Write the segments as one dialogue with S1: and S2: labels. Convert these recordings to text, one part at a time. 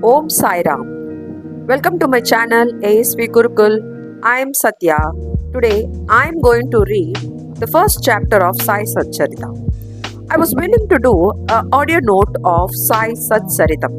S1: Om Sai Ram. Welcome to my channel ASV Gurukul. I am Satya. Today I am going to read the first chapter of Sai SathCharitha. I was willing to do an audio note of Sai SathCharitha,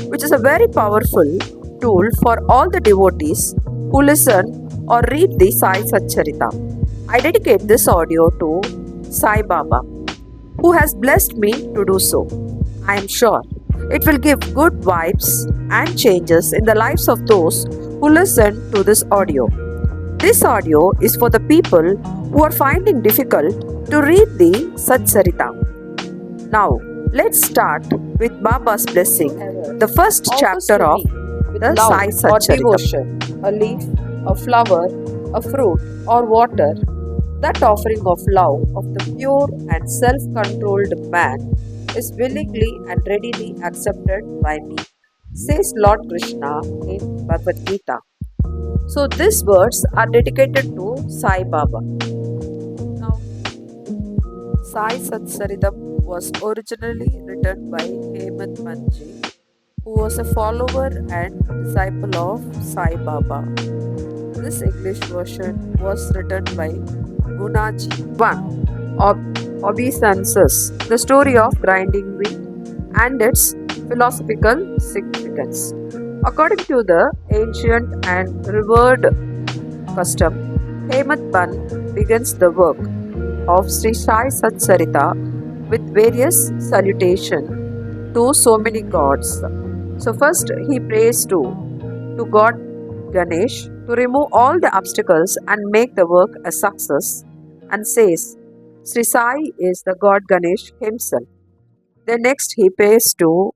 S1: which is a very powerful tool for all the devotees who listen or read the Sai SathCharitha. I dedicate this audio to Sai Baba, who has blessed me to do so. I am sure it will give good vibes and changes in the lives of those who listen to this audio. This audio is for the people who are finding difficult to read the SathCharitha. Now, let's start with Baba's blessing, the first chapter of the Sai SathCharitha. A leaf, a flower, a fruit, or water, that offering of love of the pure and self-controlled man is willingly and readily accepted by me, says Lord Krishna in Bhagavad Gita. So these words are dedicated to Sai Baba. Now, Sai SathCharitha was originally written by Hemant Manji, who was a follower and disciple of Sai Baba. This English version was written by Gunaji. 1. Obeisances, the story of grinding wheat and its philosophical significance. According to the ancient and revered custom, Hemant Ban begins the work of Sri Sai SathCharitha with various salutations to so many gods. So first he prays to God Ganesh to remove all the obstacles and make the work a success, and says Sri Sai is the god Ganesh himself. Then next he prays to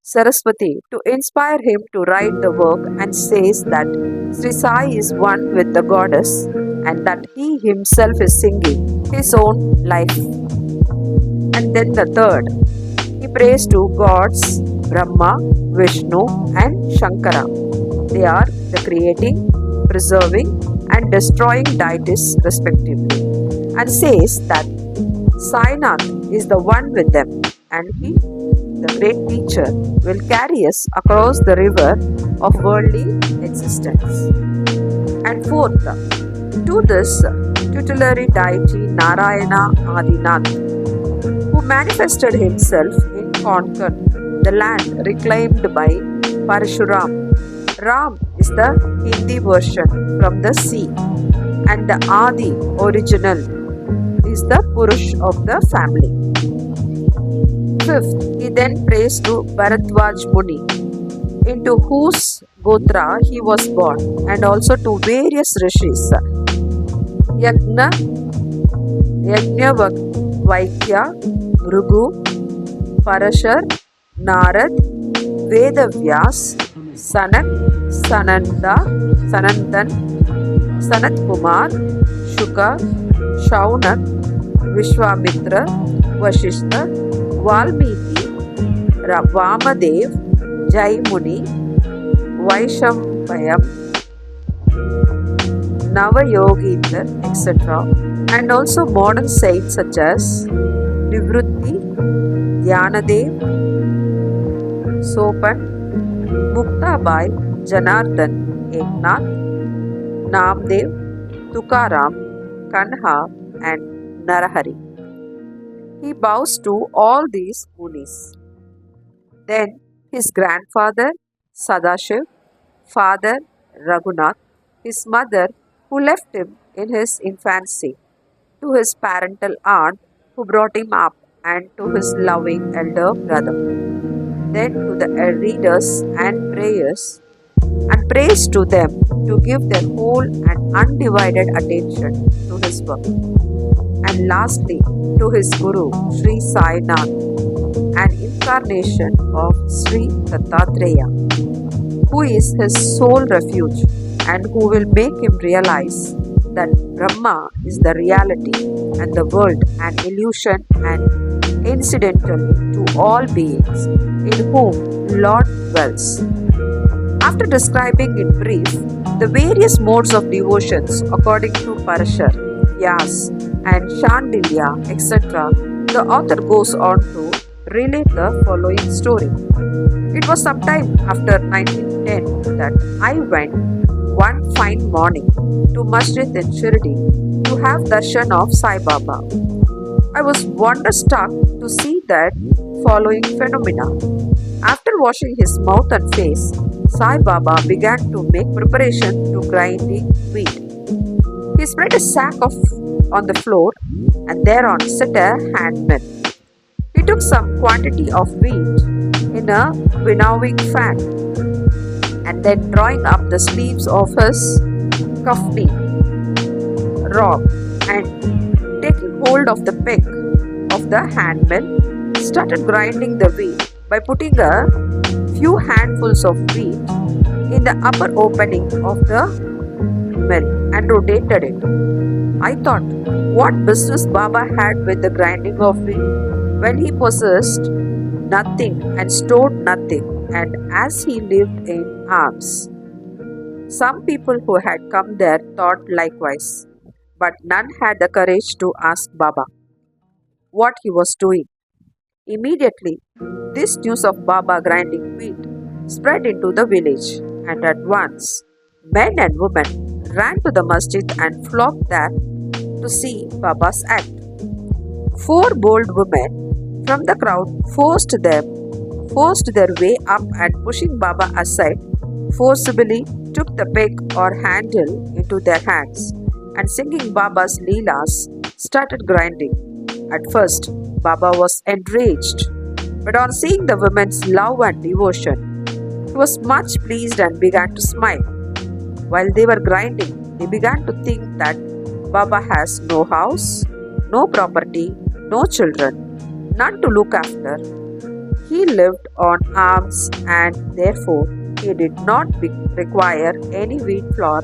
S1: Saraswati to inspire him to write the work, and says that Sri Sai is one with the goddess and that he himself is singing his own life. And then the third, he prays to gods Brahma, Vishnu and Shankara. They are the creating, preserving and destroying deities respectively, and says that Sainath is the one with them, and he, the great teacher, will carry us across the river of worldly existence. And fourth, to this tutelary deity Narayana Adinath, who manifested himself in conquer the land reclaimed by Parshuram. Ram is the Hindi version from the sea, and the Adi original is the Purush of the family. Fifth, he then prays to Bharadwaj Muni, into whose Gotra he was born, and also to various rishis, Yajna-Vaikya, Bhrigu, Parashar, Narad, Vedavyas, Sanak, Sanandan, Sanat Kumar, Shuka, Shaunak, Vishwamitra, Vashishta, Valmiki, Vamadev, Jaimuni, Vaishambhayam, Navayogindar, etc. And also modern saints such as Nivrutti, Dhyanadev, Sopan, Muktabai, Janardhan, Eknath, Namdev, Tukaram, Kanha and Narahari. He bows to all these munis. Then his grandfather Sadashiv, father Raghunath, his mother who left him in his infancy, to his parental aunt who brought him up, and to his loving elder brother. Then to the readers and prayers, and prays to them to give their whole and undivided attention to his work. And lastly, to his Guru, Sri Sai Nath, an incarnation of Sri SathCharitha, who is his sole refuge and who will make him realize that Brahma is the reality and the world an illusion, and incidentally to all beings in whom Lord dwells. After describing in brief the various modes of devotions according to Parashar, Vyas and Shandilya, etc., the author goes on to relate the following story. It was sometime after 1910 that I went one fine morning to Masjid in Shirdi to have darshan of Sai Baba. I was wonderstruck to see that following phenomena. After washing his mouth and face, Sai Baba began to make preparation to grinding wheat. He spread a sack on the floor and thereon set a handmill. He took some quantity of wheat in a winnowing fan and then drawing up the sleeves of his kafni robe and taking hold of the pick of the handmill, started grinding the wheat by putting a few handfuls of wheat in the upper opening of the mill and rotated it. I thought, what business Baba had with the grinding of wheat when he possessed nothing and stored nothing, and as he lived in alms. Some people who had come there thought likewise, but none had the courage to ask Baba what he was doing. Immediately, this news of Baba grinding wheat spread into the village, and at once men and women ran to the masjid and flocked there to see Baba's act. Four bold women from the crowd forced their way up and pushing Baba aside, forcibly took the pick or handle into their hands and singing Baba's leelas started grinding. At first, Baba was enraged, but on seeing the women's love and devotion, he was much pleased and began to smile. While they were grinding, they began to think that Baba has no house, no property, no children, none to look after. He lived on alms and therefore he did not require any wheat flour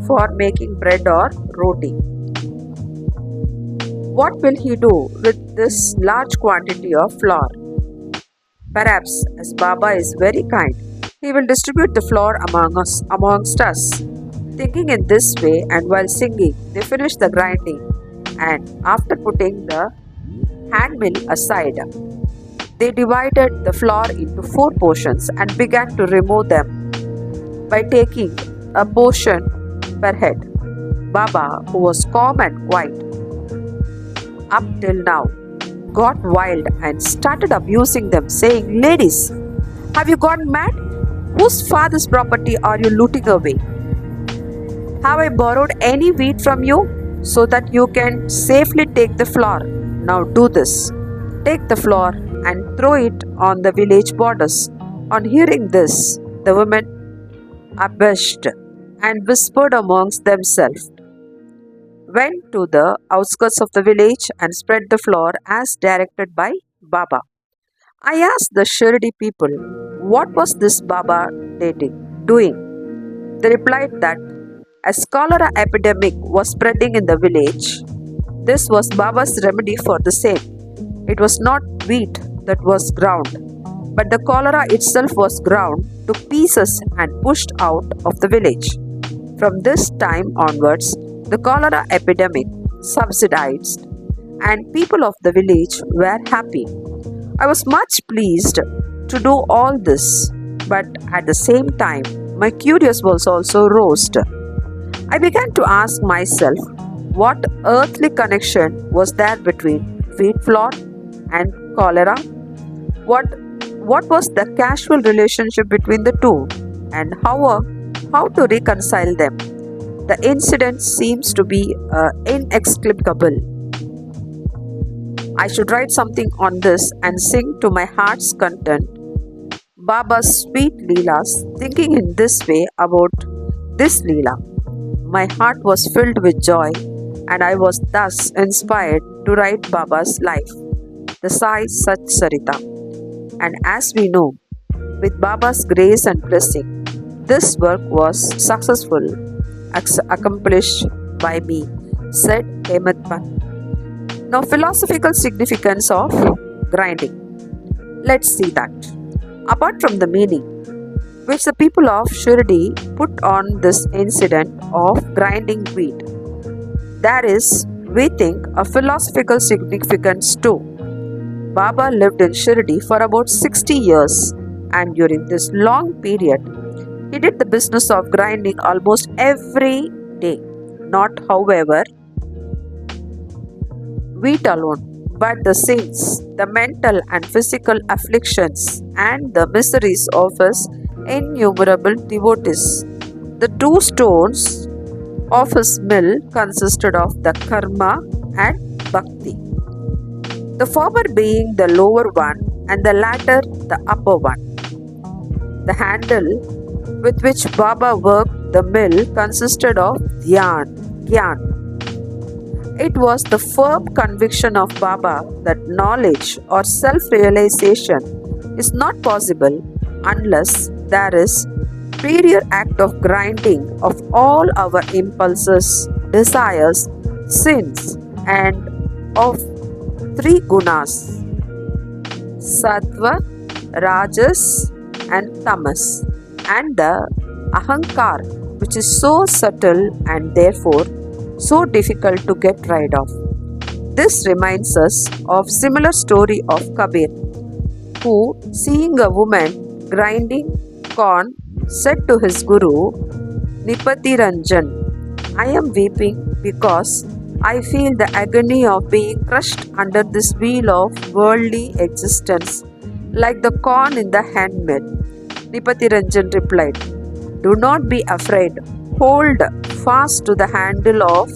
S1: for making bread or roti. What will he do with this large quantity of flour? Perhaps, as Baba is very kind, he will distribute the flour amongst us. Thinking in this way, and while singing, they finished the grinding, and after putting the handmill aside, they divided the flour into 4 portions and began to remove them by taking a portion per head. Baba, who was calm and quiet up till now, got wild and started abusing them, saying, "Ladies, have you gone mad? Whose father's property are you looting away? Have I borrowed any wheat from you so that you can safely take the flour? Now do this. Take the flour and throw it on the village borders." On hearing this, the women abashed and whispered amongst themselves, went to the outskirts of the village and spread the flour as directed by Baba. I asked the Shirdi people, what was this Baba doing? They replied that as cholera epidemic was spreading in the village, this was Baba's remedy for the same. It was not wheat that was ground, but the cholera itself was ground to pieces and pushed out of the village. From this time onwards, the cholera epidemic subsided and people of the village were happy. I was much pleased to do all this, but at the same time, my curiosity was also roused. I began to ask myself what earthly connection was there between wheat flour and cholera? What was the casual relationship between the two, and how to reconcile them? The incident seems to be inexplicable. I should write something on this and sing to my heart's content Baba's sweet leelas, thinking in this way about this leela. My heart was filled with joy, and I was thus inspired to write Baba's life, the Sai SathCharitha. And as we know, with Baba's grace and blessing, this work was successful, accomplished by me, said Hemant Pant. Now, philosophical significance of grinding. Let's see that. Apart from the meaning which the people of Shirdi put on this incident of grinding wheat, there is, we think, a philosophical significance too. Baba lived in Shirdi for about 60 years, and during this long period, he did the business of grinding almost every day. Not, however, wheat alone, but the sins, the mental and physical afflictions, and the miseries of his innumerable devotees. The two stones of his mill consisted of the karma and bhakti, the former being the lower one and the latter the upper one. The handle with which Baba worked the mill consisted of Gyan. It was the firm conviction of Baba that knowledge or self-realization is not possible unless there is superior act of grinding of all our impulses, desires, sins, and of three gunas: sattva, rajas, and tamas, and the ahankar, which is so subtle and therefore so difficult to get rid of. This reminds us of similar story of Kabir, who, seeing a woman grinding corn, said to his guru, Nipati Ranjan, I am weeping because I feel the agony of being crushed under this wheel of worldly existence, like the corn in the handmill. Nipati Ranjan replied, Do not be afraid. Hold fast to the handle of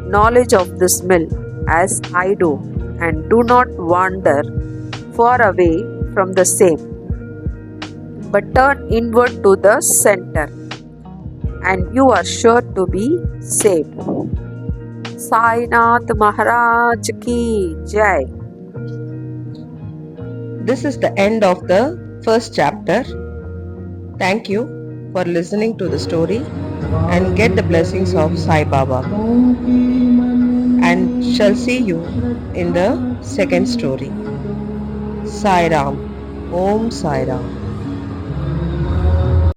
S1: knowledge of this mill as I do, and do not wander far away from the same, but turn inward to the center, and you are sure to be saved. Sai Maharaj Ki Jai.
S2: This is the end of the first chapter. Thank you for listening to the story and get the blessings of Sai Baba. And shall see you in the second story. Sai Ram. Om Sai Ram.